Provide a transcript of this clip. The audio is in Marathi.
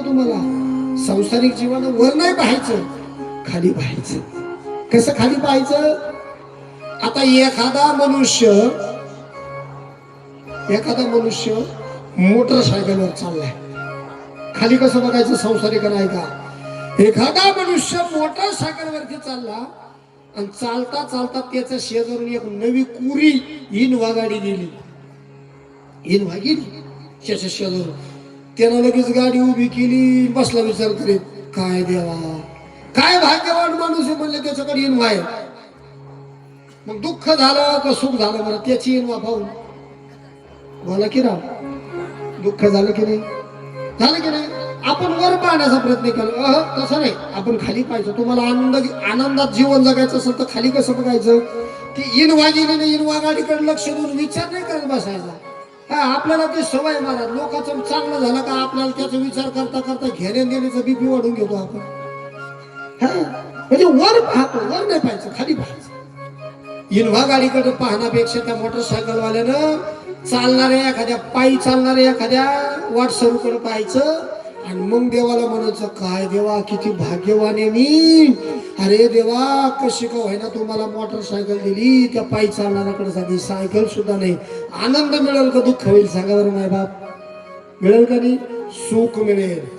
सांगतो तुम्हाला, संसारिक जीवन वर नाही पाहायचं, खाली पाहायचं. कसं खाली पाहायचं? आता एखादा मनुष्य मोटरसायकलवर चाललाय, खाली कसं बघायचं? संसारिक नाही का? एखादा मनुष्य मोटरसायकलवरती चालला आणि चालता चालता त्याच्या शेजारून एक नवी कुरी इनोव्हा गाडी गेली, इनोव्हा गेली त्याच्या शेजारून. त्यानं लगेच गाडी उभी केली, बसला विचार करीत, काय देवा, काय भाग्यवान माणूस आहे म्हणले त्याच्याकडे इनोव्हा आहे. मग दुःख झालं का सुख झालं बरं त्याची इनोव्हा पाहून? बोला की राव, दुःख झालं की नाही? झालं की नाही? आपण वर पाहण्याचा प्रयत्न केला, तसं नाही, आपण खाली पाहायचं. तुम्हाला आनंदात जीवन जगायचं असेल तर खाली कसं बघायचं? की इनोव्हा गेली नाही, इनोव्हा गाडीकडे लक्ष देऊन विचार नाही करत बसायचा. हा, आपल्याला ते सवय मला, लोकांचं चांगलं झालं का आपल्याला त्याचा विचार करता करता घेण्या देण्याचा बीपी वाढून घेतो आपण. हा, म्हणजे वर पाहतो, वर नाही पाहायचं, खाली पाहायचं. इनोव्हा गाडीकडे पाहण्यापेक्षा त्या मोटरसायकल वाल्यानं चालणाऱ्या एखाद्या, पायी चालणाऱ्या एखाद्या वाटसरूकडे पाहायचं आणि मग देवाला म्हणायचं, काय देवा किती भाग्यवान आहे मी, अरे देवा कशी का होईना तुम्हाला मोटरसायकल दिली, त्या पायी चालणाऱ्याकडे साधी सायकल सुद्धा नाही. आनंद मिळेल का दुःख होईल सांगा बरं माय बाप? मिळेल का नाही? सुख मिळेल.